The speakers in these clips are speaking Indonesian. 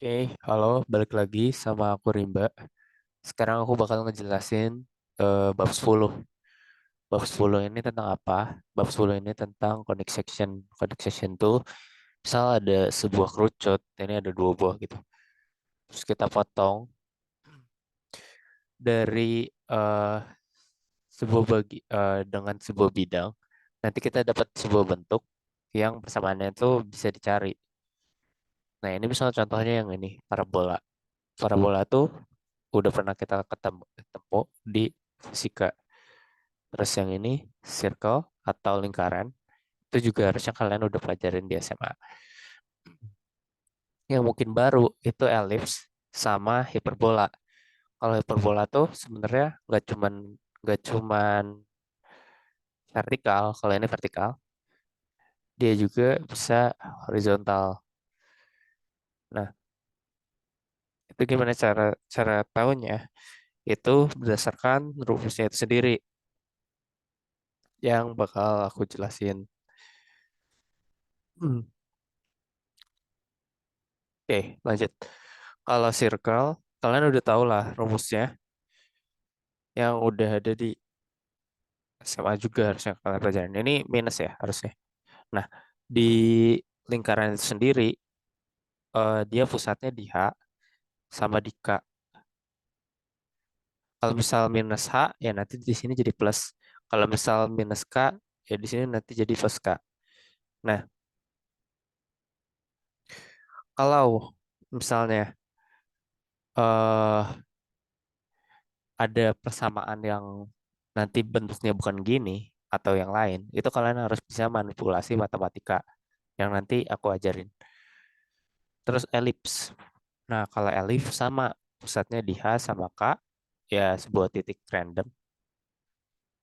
Oke, halo, balik lagi sama aku Rimba. Sekarang aku bakal ngejelasin bab 10. Bab 10 ini tentang apa? Bab 10 ini tentang connect section. Connect section tuh, misal ada sebuah kerucut, ini ada dua buah gitu. Terus kita potong dari sebuah dengan sebuah bidang. Nanti kita dapat sebuah bentuk yang persamaannya itu bisa dicari. Nah, ini misal contohnya yang ini, parabola. Parabola tuh udah pernah kita ketemu di fisika. Terus yang ini circle atau lingkaran itu juga harusnya kalian udah pelajarin di SMA. Yang mungkin baru itu elips sama hiperbola. Kalau hiperbola tuh sebenarnya nggak cuman vertikal. Kalau ini vertikal, dia juga bisa horizontal. Nah, itu gimana cara cara tahunya? Itu berdasarkan rumusnya itu sendiri yang bakal aku jelasin. Hmm. Oke, lanjut. Kalau circle, kalian udah tahu lah rumusnya yang udah ada di SMA juga harusnya kalian pelajarin. Ini minus ya harusnya. Nah, di lingkaran itu sendiri, dia pusatnya di H sama di K. Kalau misal minus H, ya nanti di sini jadi plus. Kalau misal minus K, ya di sini nanti jadi plus K. Nah, kalau misalnya eh ada persamaan yang nanti bentuknya bukan gini atau yang lain, itu kalian harus bisa manipulasi matematika yang nanti aku ajarin. Terus elips. Nah, kalau elips sama pusatnya di H sama K, ya sebuah titik random.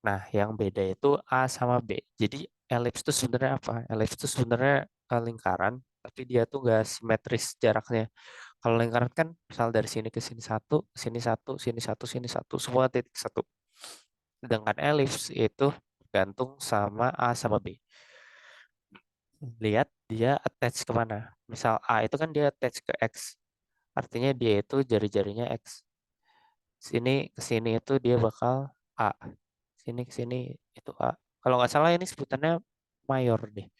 Nah, yang beda itu A sama B. Jadi elips itu sebenarnya apa? Elips itu sebenarnya lingkaran, tapi dia tuh nggak simetris jaraknya. Kalau lingkaran kan misal dari sini ke sini satu, sini satu, sini satu, sini satu, semua titik satu. Sedangkan elips itu gantung sama A sama B. Lihat dia attach kemana. Misal A itu kan dia attach ke X. Artinya dia itu jari-jarinya X. Sini ke sini itu dia bakal A. Sini ke sini itu A. Kalau nggak salah ini sebutannya mayor deh.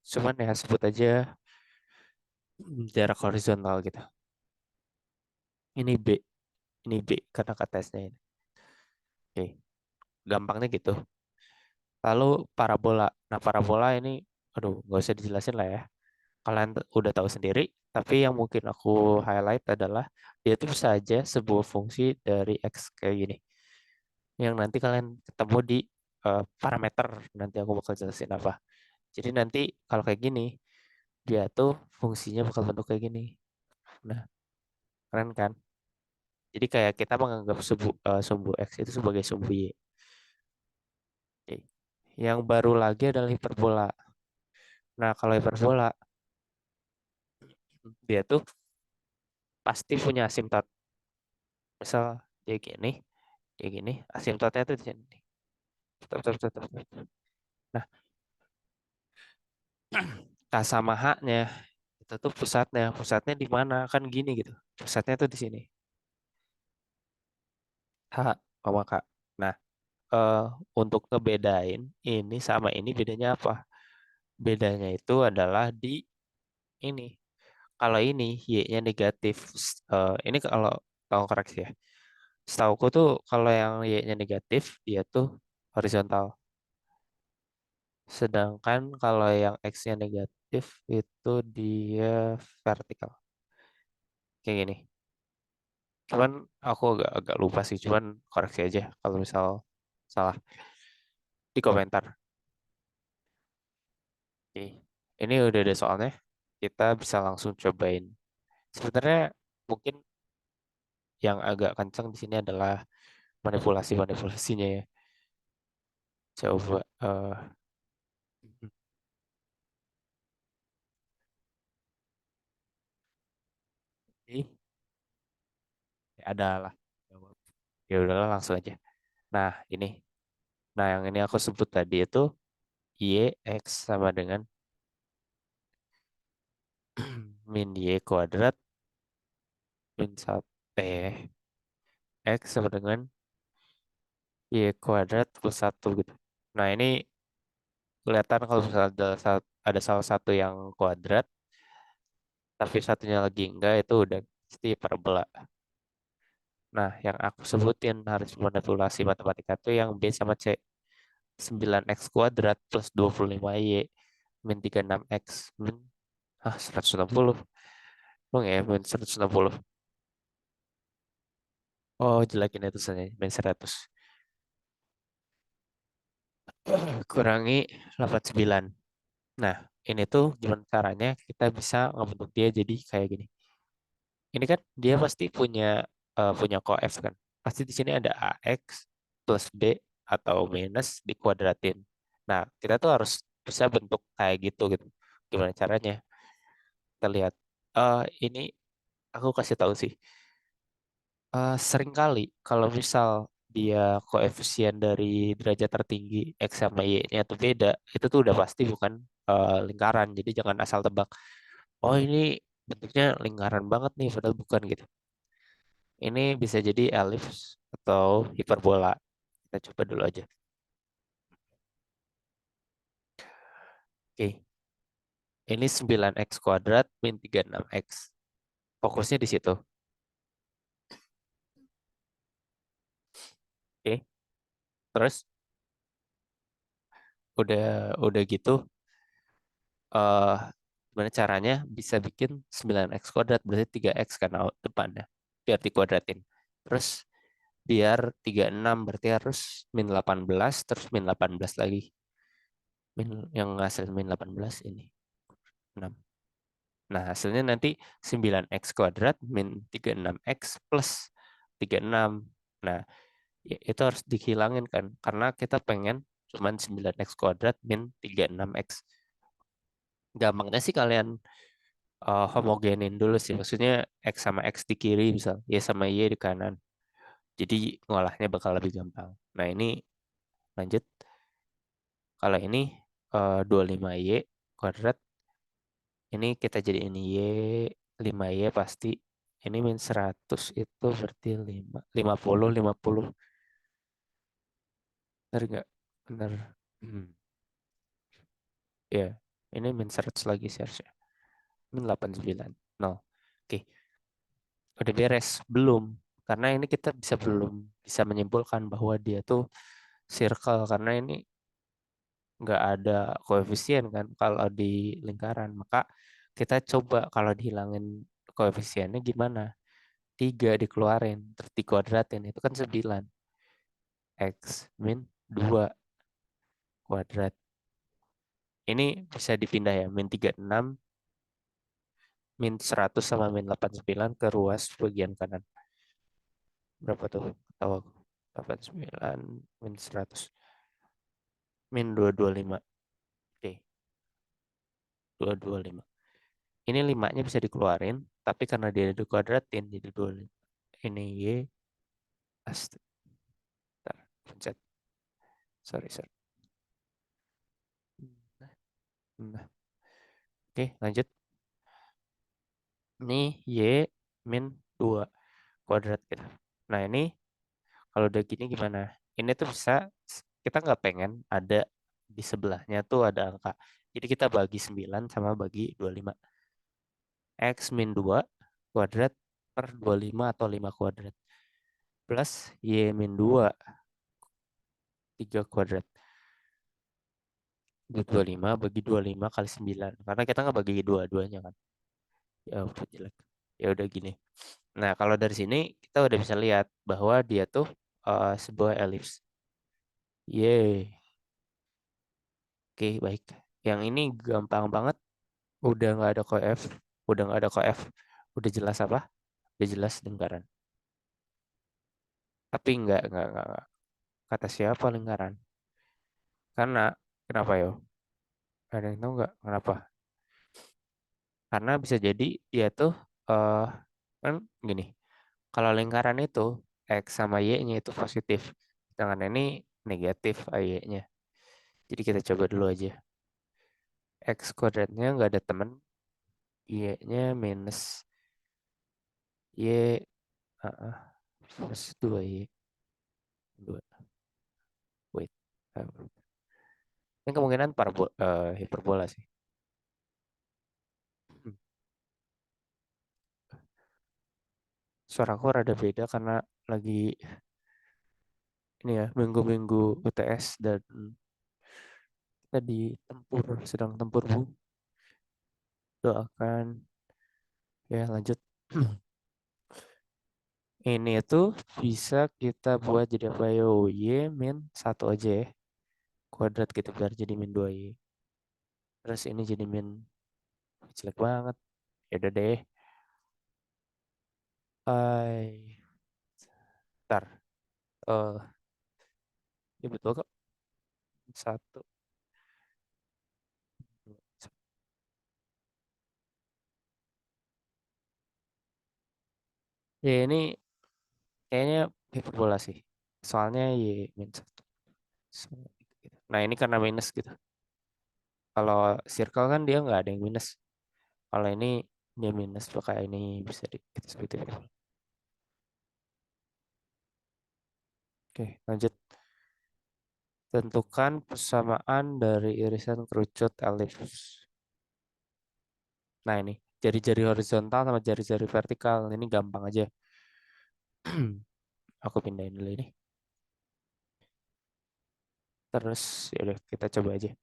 Cuman ya sebut aja jarak horizontal gitu. Ini B. Ini B karena katanya ini. Oke, gampangnya gitu. Lalu parabola. Nah, parabola ini, aduh, nggak usah dijelasin lah ya. Kalian udah tahu sendiri. Tapi yang mungkin aku highlight adalah dia itu bisa aja sebuah fungsi dari X kayak gini. Yang nanti kalian ketemu di parameter. Nanti aku bakal jelasin apa. Jadi nanti kalau kayak gini, dia tuh fungsinya bakal bentuk kayak gini. Nah, keren kan? Jadi kayak kita menganggap sumbu X itu sebagai sumbu Y. Oke. Yang baru lagi adalah hiperbola. Nah, kalau hiperbola, dia tuh pasti punya asimtot. Misal dia gini, kayak gini, asimtotnya tuh di sini. Stop, stop, stop, stop, stop. Nah, K sama H-nya itu tuh pusatnya. Pusatnya di mana? Kan gini gitu. Pusatnya tuh di sini. H sama K. Nah, eh, untuk ngebedain ini sama ini bedanya apa? Bedanya itu adalah di ini. Kalau ini Y-nya negatif. Ini kalau tahu koreksi ya. Setauku tuh kalau yang Y-nya negatif dia tuh horizontal. Sedangkan kalau yang X-nya negatif itu dia vertikal. Kayak gini. Cuman aku agak lupa sih. Cuman koreksi aja kalau misal salah di komentar. Oke. Ini udah ada soalnya. Kita bisa langsung cobain. Sebenarnya mungkin yang agak kencang di sini adalah manipulasinya ya. Coba ini ada lah. Ya udahlah langsung aja. Nah, ini. Nah, yang ini aku sebut tadi itu Y X sama dengan min Y kuadrat min satu x sama dengan y kuadrat plus satu gitu. Nah ini kelihatan kalau misalnya ada salah satu yang kuadrat, tapi satunya lagi enggak, itu udah pasti parabola. Nah, yang aku sebutin harus manipulasi matematika itu yang B sama C. 9x kuadrat plus 25y min 36x min 160. Bang ya, min 160. Oh, jelekin itu saja, min 100. Kurangi 89. Nah, ini tuh gimana caranya kita bisa ngebentuk dia jadi kayak gini. Ini kan dia pasti punya coef kan. Pasti di sini ada ax plus b atau minus dikuadratin. Nah, kita tuh harus bisa bentuk kayak gitu. Gimana caranya? Kita lihat. Ini aku kasih tahu sih. Seringkali kalau misal dia koefisien dari derajat tertinggi x sama y-nya itu beda, itu tuh udah pasti bukan lingkaran. Jadi jangan asal tebak. Oh ini bentuknya lingkaran banget nih, padahal bukan gitu. Ini bisa jadi elips atau hiperbola. Kita coba dulu aja. Oke, ini 9x kuadrat min 36x. Fokusnya di situ. Oke, terus udah gitu, eh gimana caranya bisa bikin 9x kuadrat berarti 3x kan depannya. Biar dikuadratin. Terus biar 36 berarti harus min 18 terus min 18 lagi. Yang hasil min 18 ini 6. Nah, hasilnya nanti 9x kuadrat min 36x plus 36. Nah, itu harus dihilangin kan. Karena kita pengen cuman 9x kuadrat min 36x. Gampangnya sih kalian homogenin dulu sih. Maksudnya x sama x di kiri misal. Y sama Y di kanan. Jadi ngolahnya bakal lebih gampang. Nah, ini lanjut. Kalau ini 25Y kuadrat. Ini kita jadi ini Y, 5Y pasti. Ini min 100 itu berarti 50. Benar nggak? Benar. Hmm. Ya, ini min 100 lagi sih harusnya. Min 89. No. Oke, udah beres. Belum. Karena ini kita belum bisa menyimpulkan bahwa dia tuh circle. Karena ini nggak ada koefisien kan kalau di lingkaran. Maka kita coba kalau dihilangin koefisiennya gimana? 3 dikeluarin, terus dikuadratin, itu kan 9. X min 2 kuadrat. Ini bisa dipindah ya, min 36, min 100 sama min 89 ke ruas bagian kanan. Berapa tuh? Tahu aku. 89 min 100. Min 225. Oke, 225. Ini 5-nya bisa dikeluarin, tapi karena dia dikuadratin jadi 25. Ini Y. Bentar, pencet. Sorry. Nah, oke, lanjut. Ini Y min 2 kuadrat gitu. Nah, ini kalau udah gini gimana? Ini tuh bisa, kita nggak pengen ada di sebelahnya tuh ada angka. Jadi kita bagi 9 sama bagi 25. X min 2 kuadrat per 25 atau 5 kuadrat. Plus Y min 2, 3 kuadrat. 25 bagi 25 kali 9. Karena kita nggak bagi dua-duanya kan. Ya udah jelek. Ya udah gini. Nah, kalau dari sini kita udah bisa lihat bahwa dia tuh sebuah elips. Yeay. Oke, baik. Yang ini gampang banget. Udah nggak ada koef. Udah nggak ada koef. Udah jelas apa? Udah jelas lingkaran. Tapi nggak. Kata siapa lingkaran? Karena, kenapa yo? Ada yang tahu nggak kenapa? Karena bisa jadi dia tuh, eh kan gini. Kalau lingkaran itu, X sama Y-nya itu positif. Sedangkan ini negatif Y-nya. Jadi kita coba dulu aja. X kuadratnya nggak ada temen. Y-nya minus Y plus 2Y. Dua. Wait. Eh, Ini kemungkinan hiperbola sih. Hmm. Suaraku rada beda karena lagi ini ya minggu-minggu UTS dan kita sedang tempur bu. Doakan ya lanjut. Ini tuh bisa kita buat jadi apa yo y min satu aja ya. Kuadrat kita biar jadi min 2y. Terus ini jadi min jelek banget. Ya udah deh. Ay, ntar. Eh, ya betul kok. Satu. Dua, ya ini kayaknya hiperbola sih. Soalnya y min satu. Nah ini karena minus gitu. Kalau circle kan dia nggak ada yang minus. Kalau ini dia minus, maka ini bisa kita sebut hiperbola. Oke, lanjut. Tentukan persamaan dari irisan kerucut elips. Nah ini, jari-jari horizontal sama jari-jari vertikal. Ini gampang aja. Aku pindahin dulu ini. Terus yaudah kita coba aja.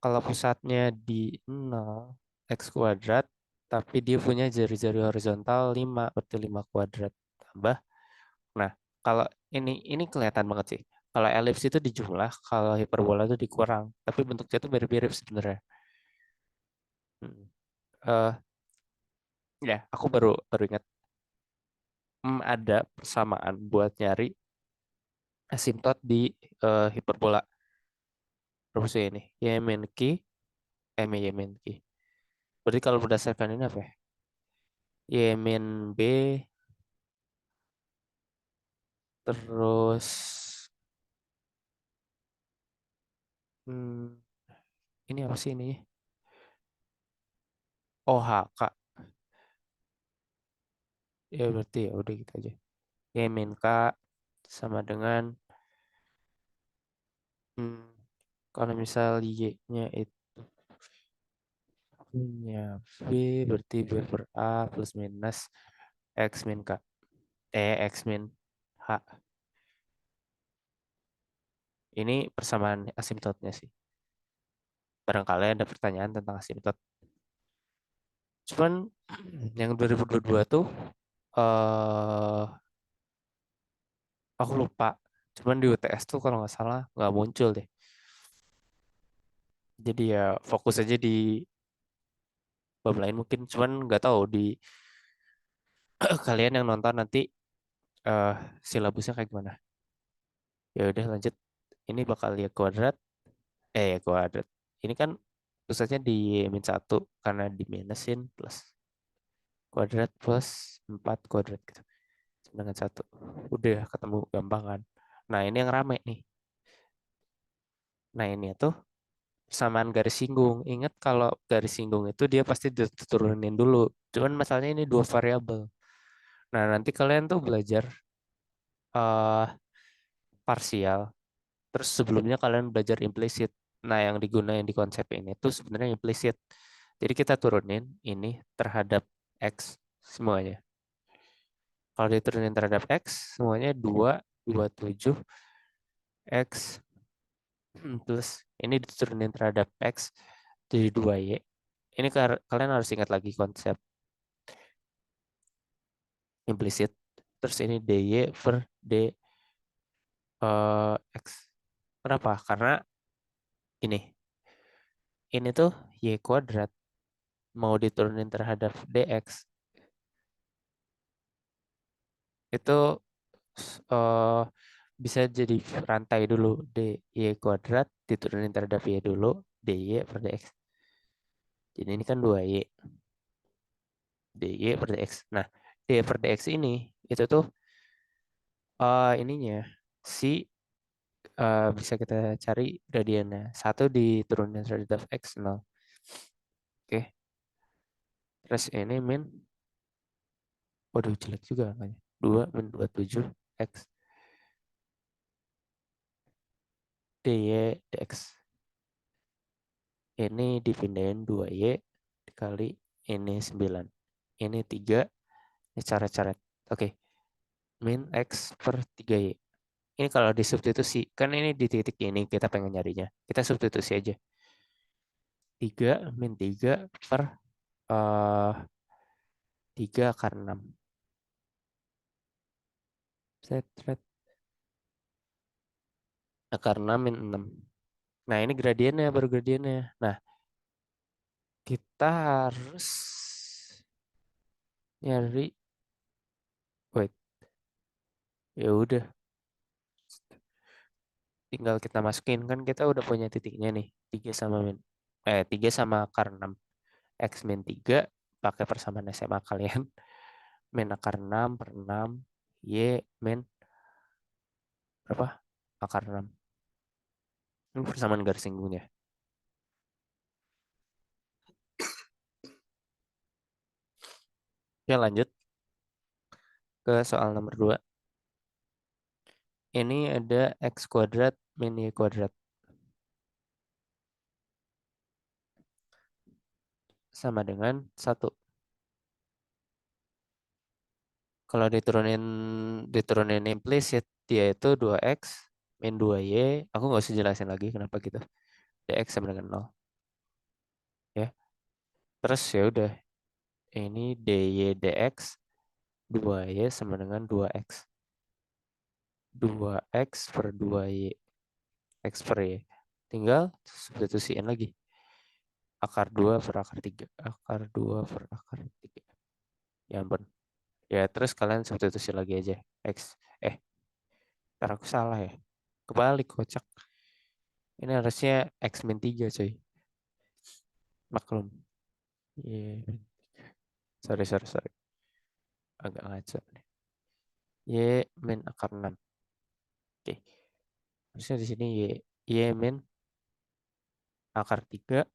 Kalau pusatnya di 0 x kuadrat, tapi dia punya jari-jari horizontal 5 berarti 5 kuadrat. Tambah. Nah, kalau ini kelihatan banget sih. Kalau elips itu dijumlah, kalau hiperbola itu dikurang. Tapi bentuknya itu mirip-mirip sebenarnya. Hmm. Eh, ya, aku baru baru ingat. Ada persamaan buat nyari asimtot di hiperbola. Rumusnya ini. Yemenki, Yemenki. Berarti kalau berdasarkan ini apa ya? Yemen B terus hmm, ini apa sih ini? Oh HK. Ya berarti ya udah gitu aja. Yemen K sama dengan hmm, kalau misal Y-nya itu punya B berarti B per A plus minus X min K. X min H. Ini persamaan asimptotnya sih. Barangkali ada pertanyaan tentang asimptot. Cuman yang 2022 tuh eh aku lupa. Cuman di UTS tuh kalau nggak salah nggak muncul deh. Jadi ya fokus aja di bab lain mungkin. Cuman nggak tahu di kalian yang nonton nanti eh silabusnya kayak gimana. Ya udah lanjut. Ini bakal ya kuadrat. Ya kuadrat. Ini kan pusatnya di min satu karena di minusin plus kuadrat plus 4 kuadrat gitu. Dengan satu. Udah ketemu gampang kan. Nah ini yang rame nih. Nah ini tuh persamaan garis singgung. Ingat kalau garis singgung itu dia pasti diturunin dulu. Cuman masalahnya ini dua variabel. Nah nanti kalian tuh belajar eh parsial. Terus sebelumnya kalian belajar implisit. Nah yang digunakan di konsep ini tuh sebenarnya implisit. Jadi kita turunin ini terhadap X semuanya. Kalau diturunin terhadap X semuanya 2, 27 X plus ini diturunin terhadap X jadi 2Y. Ini kalian harus ingat lagi konsep implisit. Terus ini dy per x. Kenapa? Karena ini tuh y kuadrat mau diturunin terhadap dx itu eh, bisa jadi rantai dulu dy kuadrat diturunin terhadap y dulu dy per dx. Jadi ini kan 2y dy per dx. Nah, dy per dx ini itu tuh ininya si bisa kita cari gradiennya. Satu diturunin terhadap x 0. Oke, terus ini min Waduh, jelek juga angkanya. 2 min 27 X dy dx. Ini dipindahin 2y dikali ini 9. Ini 3, ini coret-coret. Oke, min X per 3y. Ini kalau disubstitusi, kan ini di titik ini kita pengen nyarinya. Kita substitusi aja. 3 min 3 per 3 akar 6. Set, set. Akar 6 min 6. Nah, ini gradiennya, baru gradiennya. Nah, kita harus nyari, wait, ya udah, tinggal kita masukin kan kita udah punya titiknya nih. 3 sama 3 sama akar 6. X min 3 pakai persamaan SMA kalian. Min akar 6 per 6 Y min berapa? Akar 6. Ini persamaan garis singgungnya. Ya lanjut ke soal nomor 2. Ini ada X kuadrat min Y kuadrat sama dengan 1. Kalau diturunin implisit, dia itu 2X min 2Y. Aku nggak usah jelasin lagi kenapa gitu. Dx sama dengan 0. Ya. Terus ya udah. Ini dy dx 2Y sama dengan 2X. 2X per 2Y. X per Y. Tinggal substitusiin lagi. Akar 2 per akar 3. Akar 2 per akar 3. Ya ampun. Ya terus kalian substitusi lagi aja. X. Ntar aku salah ya. Kebalik kocak. Ini harusnya X min 3 coy. Maklum. Iya. Sorry, sorry, sorry. Agak ngaco nih. Y min akar 6. Oke. Harusnya di sini Y min akar 3.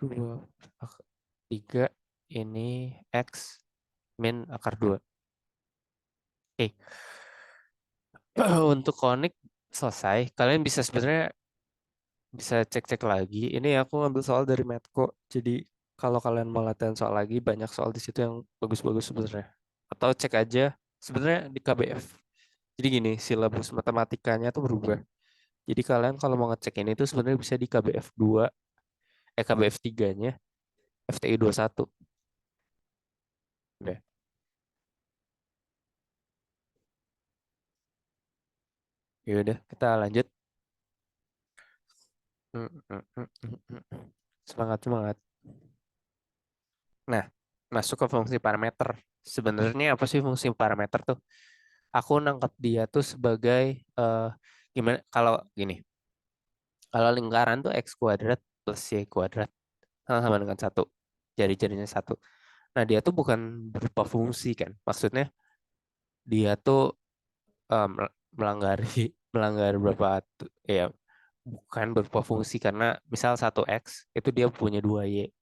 2 akar 3. Ini X min akar 2. Oke. Untuk konik selesai. Kalian bisa sebenarnya bisa cek-cek lagi. Ini aku ngambil soal dari Medco. Jadi kalau kalian mau latihan soal lagi, banyak soal di situ yang bagus-bagus sebenarnya. Atau cek aja sebenarnya di KBF. Jadi gini, silabus matematikanya tuh berubah. Jadi kalian kalau mau ngecek ini tuh sebenarnya bisa di KBF 2, KBF 3-nya, FTI 21. Udah. Ya udah, kita lanjut. Mm, mm, mm, mm, mm, mm. Semangat, semangat. Nah, masuk ke fungsi parameter. Sebenarnya apa sih fungsi parameter tuh? Aku nangkep dia tuh sebagai eh, gimana kalau gini. Kalau lingkaran tuh x kuadrat plus y kuadrat sama dengan 1. Jari-jarinya 1. Nah, dia tuh bukan berupa fungsi kan. Maksudnya dia tuh melanggari melanggar berapa ya bukan berupa fungsi karena misal 1x itu dia punya 2y.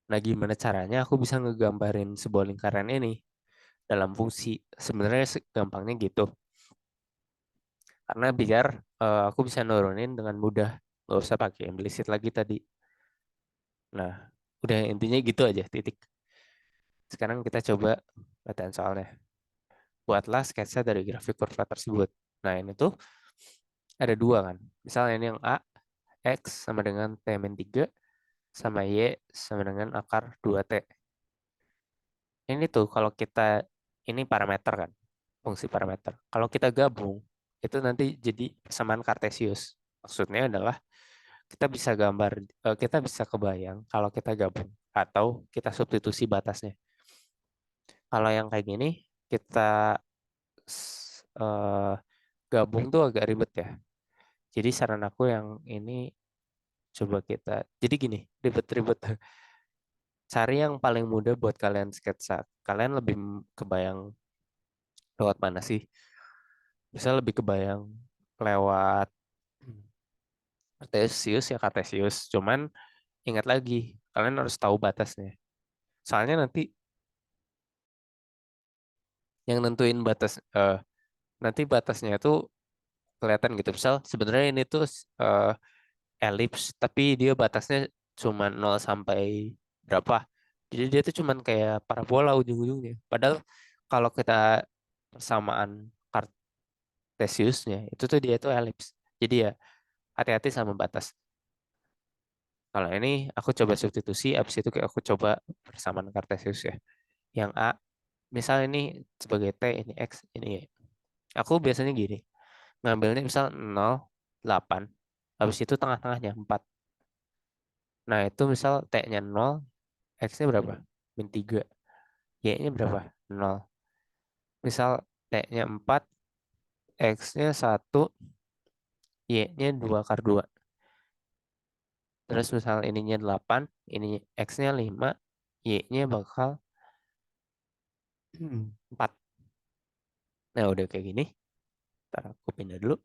Nah, gimana caranya aku bisa ngegambarin sebuah lingkaran ini dalam fungsi? Sebenarnya gampangnya gitu. Karena biar aku bisa nurunin dengan mudah. Nggak usah pakai implisit lagi tadi. Nah, udah intinya gitu aja, titik. Sekarang kita coba latihan soalnya. Buatlah sketsa dari grafik kurva tersebut. Nah, ini tuh ada dua kan. Misalnya ini yang A, X sama dengan T min 3, sama Y sama dengan akar 2T. Ini tuh kalau kita, ini parameter kan, fungsi parameter. Kalau kita gabung, itu nanti jadi persamaan Kartesius. Maksudnya adalah kita bisa gambar, kita bisa kebayang kalau kita gabung atau kita substitusi batasnya. Kalau yang kayak gini, kita eh, gabung tuh agak ribet ya. Jadi saran aku yang ini coba kita, jadi gini, ribet-ribet. Cari yang paling mudah buat kalian sketsa. Kalian lebih kebayang lewat mana sih? Bisa lebih kebayang lewat Kartesius ya Kartesius. Cuman ingat lagi, kalian harus tahu batasnya. Soalnya nanti yang nentuin nanti batasnya itu kelihatan gitu. Misal sebenarnya ini tuh eh, elips, tapi dia batasnya cuma 0 sampai berapa. Jadi dia tuh cuman kayak parabola ujung-ujungnya. Padahal kalau kita persamaan Cartesiusnya, itu tuh dia tuh elips. Jadi ya hati-hati sama batas. Kalau ini aku coba substitusi, habis itu kayak aku coba persamaan Cartesius ya. Yang A, misal ini sebagai T, ini X, ini Y. Aku biasanya gini, ngambilnya misal 0, 8, habis itu tengah-tengahnya 4. Nah, itu misal T-nya 0, X-nya berapa? Min 3. Y-nya berapa? 0. Misal T-nya 4, X-nya 1, Y-nya 2 akar 2. Terus misal ininya 8, ini X-nya 5, Y-nya bakal 4. Nah, udah kayak gini. Ntar aku pindah dulu.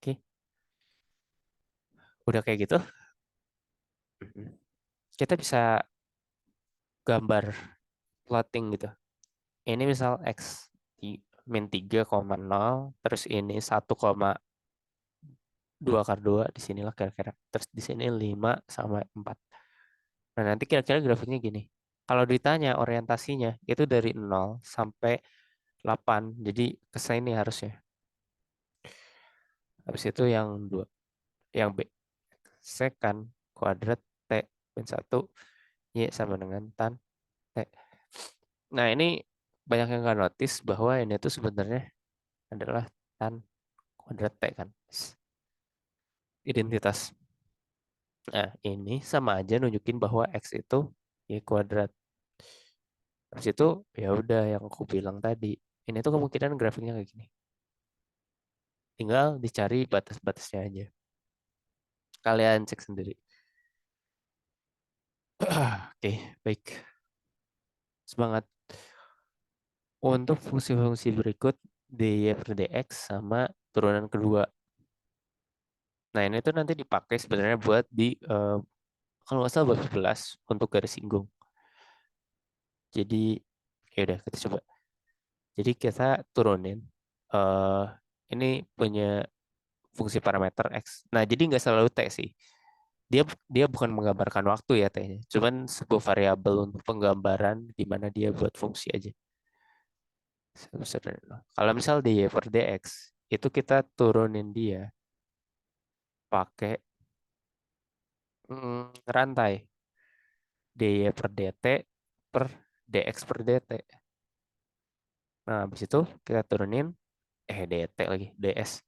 Oke, udah kayak gitu. Kita bisa gambar plotting gitu. Ini misal X min 3,0, terus ini 1,2 akar 2 di sinilah kira-kira. Terus di sini 5 sama 4. Nah, nanti kira-kira grafiknya gini. Kalau ditanya orientasinya itu dari 0 sampai 8. Jadi ke sini harusnya. Habis itu yang dua, yang B. Sekan kuadrat T min 1 Y sama dengan tan T. Nah, ini banyak yang nggak notice bahwa ini tuh sebenarnya adalah tan kuadrat T kan. Identitas. Nah, ini sama aja nunjukin bahwa X itu Y kuadrat. Habis itu ya udah yang aku bilang tadi. Ini tuh kemungkinan grafiknya kayak gini. Tinggal dicari batas-batasnya aja. Kalian cek sendiri. Oke, baik. Semangat. Untuk fungsi-fungsi berikut dy per dx sama turunan kedua. Nah, ini tuh nanti dipakai sebenarnya buat kalau nggak salah bab 11 untuk garis singgung. Jadi ya udah kita coba. Jadi kita turunin eh ini punya fungsi parameter x. Nah, jadi nggak selalu t sih. Dia dia bukan menggambarkan waktu ya t-nya. Cuman sebuah variabel untuk penggambaran di mana dia buat fungsi aja. Kalau misal dy per dx itu kita turunin dia pakai rantai dy per dt per dx per dt. Nah, habis itu kita turunin dt lagi, ds.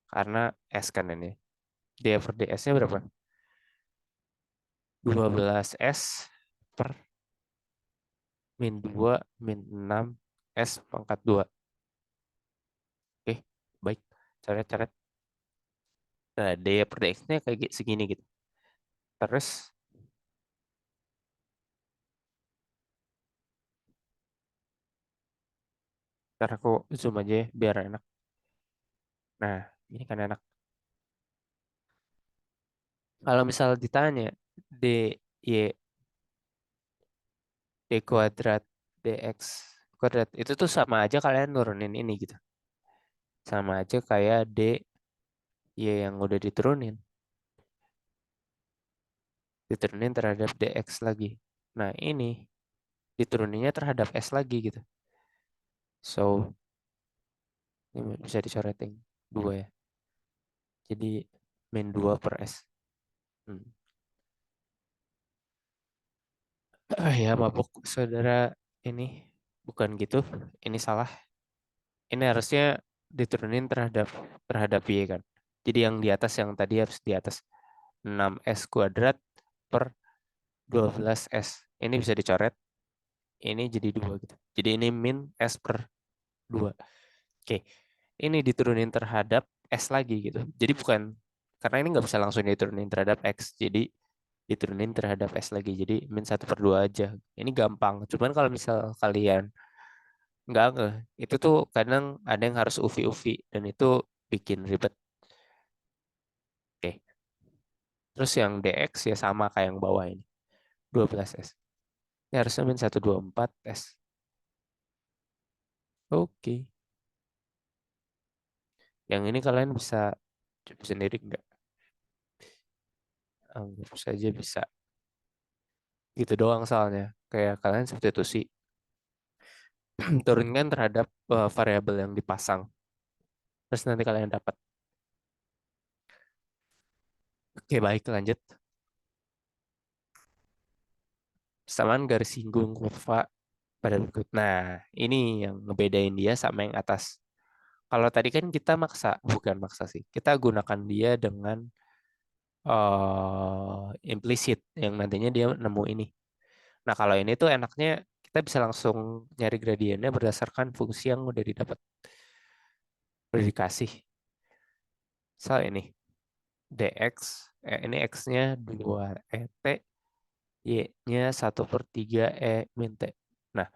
Karena s kan ini. Dy per ds-nya berapa? 12s per min 2 min 6 s pangkat 2. Oke, baik. Coret-coret. Nah, dy per dx-nya kayak segini gitu. Terus, ntar aku zoom aja ya, biar enak. Nah, ini kan enak. Kalau misal ditanya dy d kuadrat dx kuadrat itu tuh sama aja kalian nurunin ini gitu. Sama aja kayak dy yang udah diturunin terhadap dx lagi. Nah, ini dituruninnya terhadap s lagi gitu. So, ini bisa dicoretin 2 ya. Jadi min 2 per s. Hmm. Ya, mabuk saudara, ini bukan gitu. Ini salah. Ini harusnya diturunin terhadap terhadap y kan. Jadi yang di atas yang tadi harus di atas 6s kuadrat per 12s. Ini bisa dicoret. Ini jadi 2 gitu. Jadi ini min s per 2. Oke. Ini diturunin terhadap s lagi gitu. Jadi bukan, karena ini nggak bisa langsung diturunin terhadap x. Jadi diturunin terhadap s lagi. Jadi min 1 per 2 aja. Ini gampang. Cuman kalau misal kalian Enggak. Itu tuh kadang ada yang harus UV-UV dan itu bikin ribet. Oke. Terus yang DX ya sama kayak yang bawah ini. 12S. Ini harusnya min 124S. Oke. Yang ini kalian bisa coba sendiri enggak? Anggap saja bisa. Gitu doang soalnya. Kayak kalian substitusi. Turunkan terhadap variabel yang dipasang. Terus nanti kalian dapat. Oke, baik lanjut. Persamaan garis singgung kurva pada berikut. Nah, ini yang ngebedain dia sama yang atas. Kalau tadi kan kita maksa, bukan maksa sih. Kita gunakan dia dengan implisit yang nantinya dia nemu ini. Nah, kalau ini tuh enaknya kita bisa langsung nyari gradiennya berdasarkan fungsi yang udah didapat, udah dikasih. So ini dx, ini x-nya 2 t, y-nya 1/3 min t. Nah,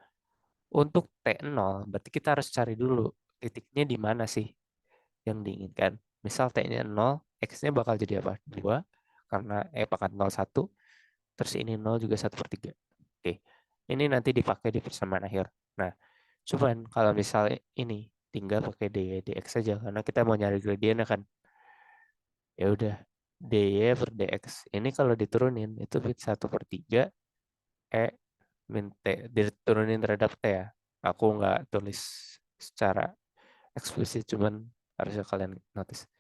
untuk t0 berarti kita harus cari dulu titiknya di mana sih yang diinginkan. Misal t-nya 0, x-nya bakal jadi apa? 2, karena pangkat 0 1, terus ini 0 juga 1/3. Oke, ini nanti dipakai di persamaan akhir. Nah, cuman kalau misalnya ini tinggal pakai dy dx saja karena kita mau nyari gradiennya kan. Ya udah, dy per dx. Ini kalau diturunin itu 1/3 e min t, diturunin terhadap t ya. Aku nggak tulis secara eksplisit, cuman harusnya kalian notice.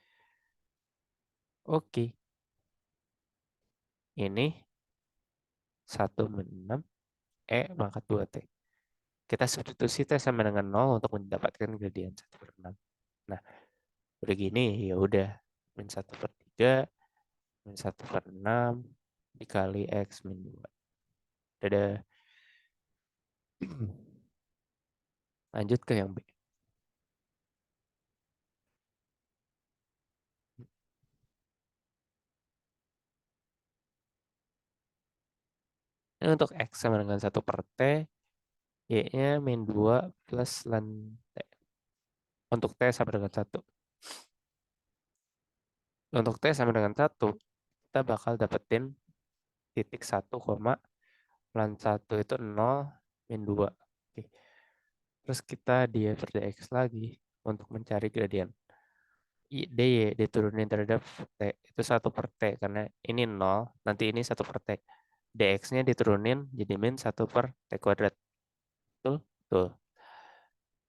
Oke, ini 1/6 pangkat 2t. Kita substitusi t sama dengan 0 untuk mendapatkan gradien 1/6. Nah, udah gini ya udah, min 1/3 min 1/6 dikali x min 2. Dadah. Lanjut ke yang B. Ini untuk x sama dengan 1/t, y-nya min 2 plus ln t. Untuk t sama dengan 1. Untuk t sama dengan 1, kita bakal dapetin titik 1, ln 1 itu 0 min 2. Oke. Terus kita dia per dx lagi untuk mencari gradien. dy diturunin terhadap t itu 1/t karena ini 0, nanti ini 1/t. Dx-nya diturunin jadi min 1/t kuadrat. Betul? Tuh.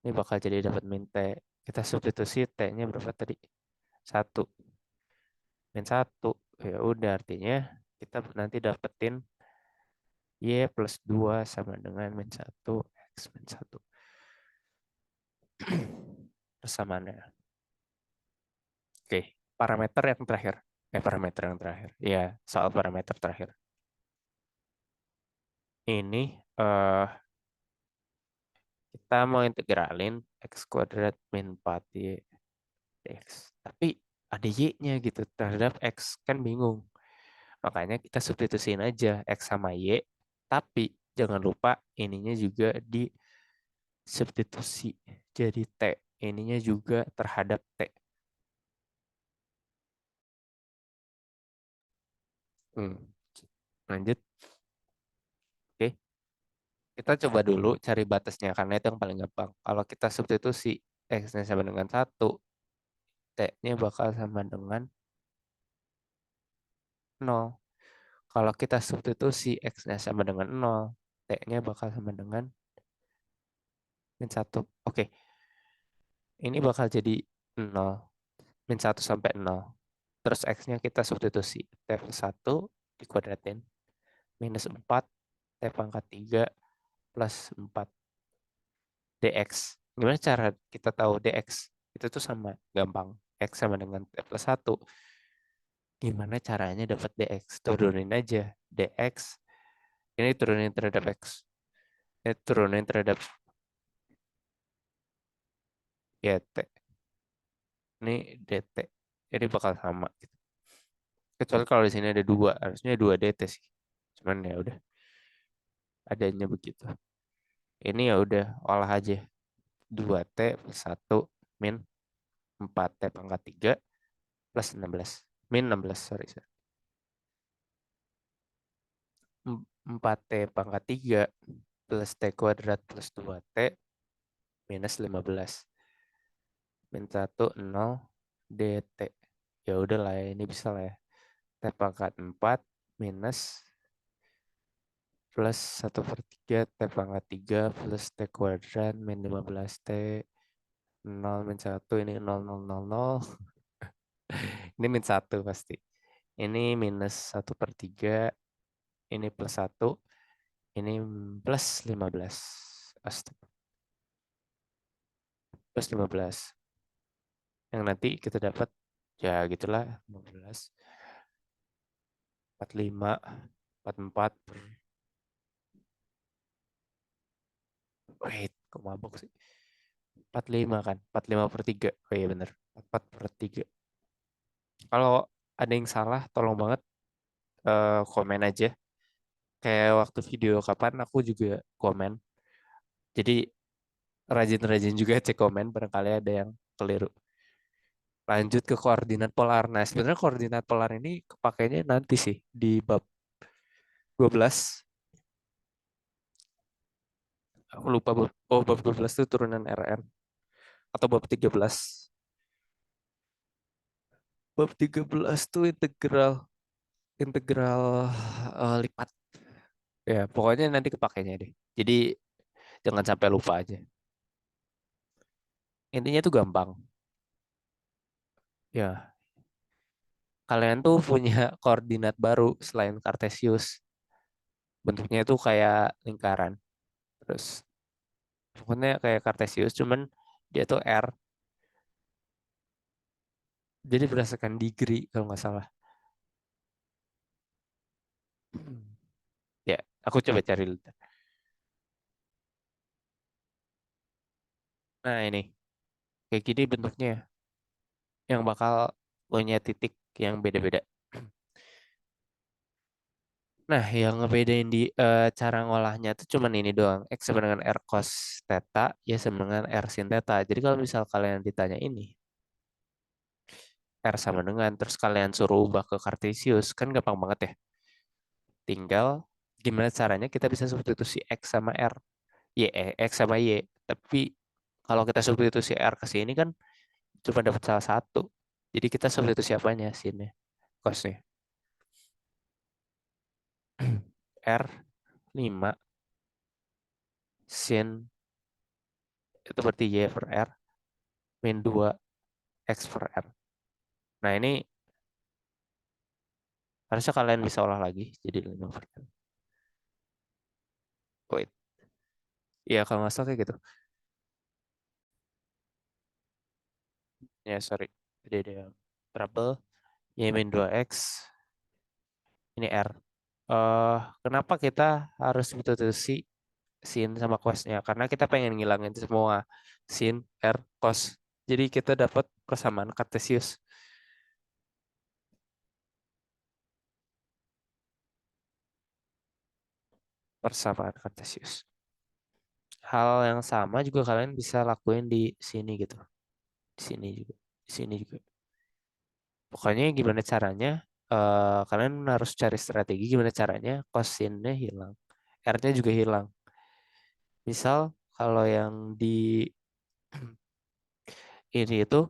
Ini bakal jadi dapat min t. Kita substitusi t-nya berapa tadi? 1. Min 1. Ya udah, artinya kita nanti dapetin y plus 2 sama dengan min 1 x min 1. Persamaannya. Oke, parameter yang terakhir. Parameter yang terakhir. Ya, soal parameter terakhir. Ini kita mau integralin x kuadrat min 4y dx. Tapi ada y-nya gitu terhadap x, kan bingung. Makanya kita substitusiin aja x sama y, tapi jangan lupa ininya juga di substitusi jadi t. Ininya juga terhadap t. Hmm. Lanjut. Oke. Kita coba dulu cari batasnya karena itu yang paling gampang. Kalau kita substitusi x-nya sama dengan 1, t-nya bakal sama dengan 0. Kalau kita substitusi x-nya sama dengan 0, t-nya bakal sama dengan min 1. Oke, ini bakal jadi 0, min 1 sampai 0. Terus x-nya kita substitusi, t plus 1 dikuadratin, minus 4, t pangkat 3 plus 4 dx. Gimana cara kita tahu dx? Itu tuh sama, gampang. X sama dengan t plus 1. Gimana caranya dapat dx? Turunin aja dx. Ini turunin terhadap x. Ini turunin terhadap ya t. Ini dt. Jadi bakal sama gitu. Kecuali kalau di sini ada 2, harusnya 2 dt sih. Cuman ya udah, adanya begitu. Ini ya udah olah aja. 2T plus 1 min 4T pangkat 3 plus 16. Min 16, sorry. 4T pangkat 3 plus T kuadrat plus 2T minus 15. Min 1, 0, DT. Ya udahlah ya, ini bisa lah ya. T pangkat 4 minus plus 1/3 T pangkat 3 plus T kuadrat min 15T 0 min 1 ini 0, 0, 0, 0. Ini min 1 pasti. Ini minus 1/3. Ini plus 1. Ini plus 15. Astaga. Plus 15. Yang nanti kita dapat ya gitulah 15. 45. 44. Wait, kok mabok sih? 45 kan? 45/3. Oh iya bener. 44/3. Kalau ada yang salah, tolong banget komen aja. Kayak waktu video kapan aku juga komen. Jadi rajin-rajin juga cek komen barangkali ada yang keliru. Lanjut ke koordinat polar. Nah, sebenarnya koordinat polar ini kepakainya nanti sih di bab 12. Aku lupa bab. Oh, bab 12 itu turunan Rn atau bab 13. Bab 13 tuh integral integral lipat. Ya, pokoknya nanti kepakainya deh. Jadi jangan sampai lupa aja. Intinya tuh gampang. Ya, kalian tuh punya koordinat baru selain Kartesius. Bentuknya itu kayak lingkaran. Terus pokoknya kayak Kartesius, cuman dia tuh R. Jadi berdasarkan degree kalau nggak salah. Ya, aku coba cari dulu. Nah ini, kayak gini bentuknya yang bakal punya titik yang beda-beda. Nah, yang ngebedain di cara ngolahnya tuh cuman ini doang. X sama dengan R cos theta, Y sama dengan R sin theta. Jadi kalau misal kalian ditanya ini, R sama dengan, terus kalian suruh ubah ke Kartesius, kan gampang banget ya. Tinggal gimana caranya kita bisa substitusi X sama R. X sama Y. Tapi kalau kita substitusi R ke sini kan cuma dapat salah satu. Jadi kita substitusi apanya? Sinnya, cosnya. R 5 sin itu berarti Y per R min 2 X per R. Nah ini harusnya kalian bisa olah lagi jadi 5 per R. Wait. Iya kalau nggak salah kayak gitu. Ya sorry. Jadi ada trouble. Y min 2X. Ini R. Kenapa kita harus substitusi sin sama cosnya? Karena kita pengen ngilangin semua sin, R, cos. Jadi kita dapat persamaan Kartesius. Persamaan Kartesius. Hal yang sama juga kalian bisa lakuin di sini gitu. Di sini juga. Di sini juga. Pokoknya gimana caranya, kalian harus cari strategi gimana caranya cosinnya hilang. R-nya juga hilang. Misal kalau yang di ini itu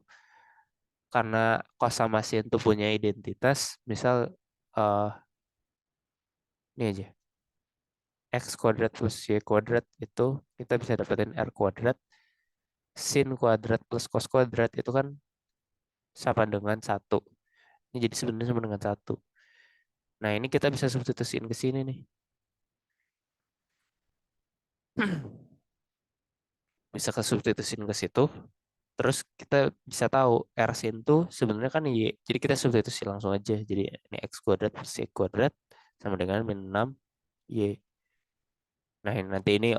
karena cos sama sin itu punya identitas, misal eh ini aja. X kuadrat plus Y kuadrat itu kita bisa dapetin R kuadrat. Sin kuadrat plus cos kuadrat itu kan sama dengan satu. Ini jadi sebenarnya sama dengan satu. Nah ini kita bisa substitusiin ke sini nih. Bisa ke substitusiin ke situ. Terus kita bisa tahu R sin tuh sebenarnya kan Y. Jadi kita substitusi langsung aja. Jadi ini X kuadrat plus Y kuadrat sama dengan min 6 Y. Nah nanti ini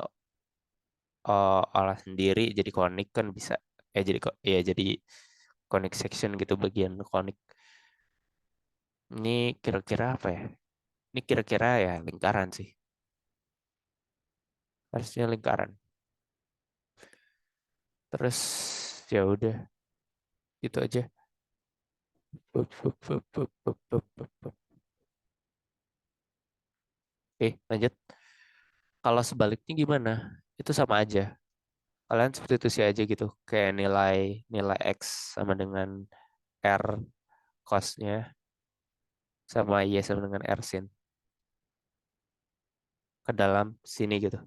olah sendiri jadi konik kan bisa. Jadi kok ya jadi conic section gitu bagian konik. Ini kira-kira apa ya? Ini kira-kira ya lingkaran sih. Harusnya lingkaran. Terus ya udah itu aja. Pup, pup, pup, pup, pup, pup, pup, pup. Oke, lanjut. Kalau sebaliknya gimana? Itu sama aja. Kalian substitusi aja gitu. Kayak nilai nilai X sama dengan R cosnya sama Y sama dengan R sin ke dalam sini gitu.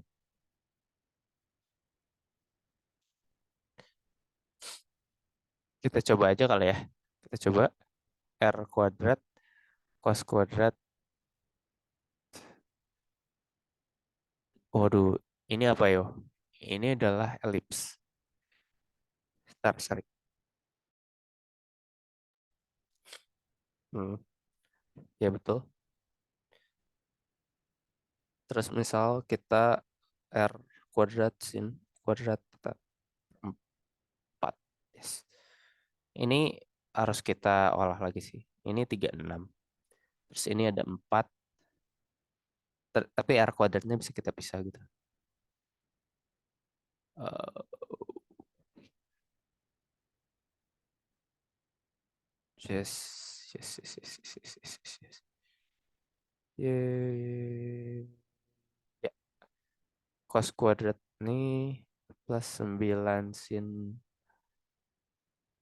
Kita coba aja kali ya. Kita coba R kuadrat cos kuadrat. Waduh, ini apa yo? Ini adalah elips. Sorry. Hmm, ya betul. Terus misal kita R kuadrat sin kuadrat kita 4. Yes. Ini harus kita olah lagi sih. Ini 36. Terus ini ada 4. Tapi R kuadratnya bisa kita pisah gitu. Eh, yes, yes, yes, yes, yes, yes, yes, yes, yes. Yeay. Ya, cos kuadrat ini plus 9 sin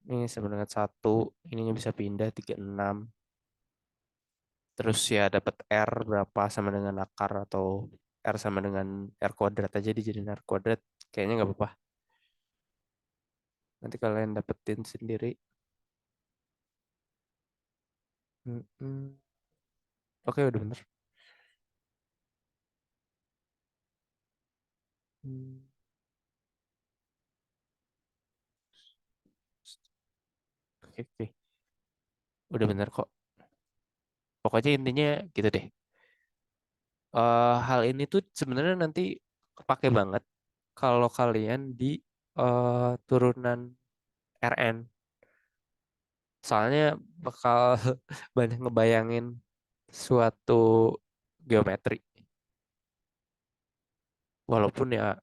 ini sama dengan 1. Ininya bisa pindah 36. Terus ya dapat R berapa sama dengan akar atau R sama dengan R kuadrat aja dijadiin R kuadrat. Kayaknya nggak apa-apa. Nanti kalian dapetin sendiri. Mm-mm. Oke, udah bener. Hmm. Oke, oke. Udah bener kok. Pokoknya intinya gitu deh. Hal ini tuh sebenarnya nanti kepake banget kalau kalian di turunan RN. Soalnya bakal banyak ngebayangin suatu geometri. Walaupun ya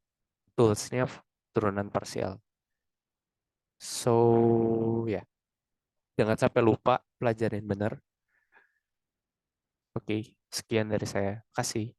toolsnya turunan parsial. So, ya, jangan sampai lupa pelajarin bener. Oke, sekian dari saya. Kasih.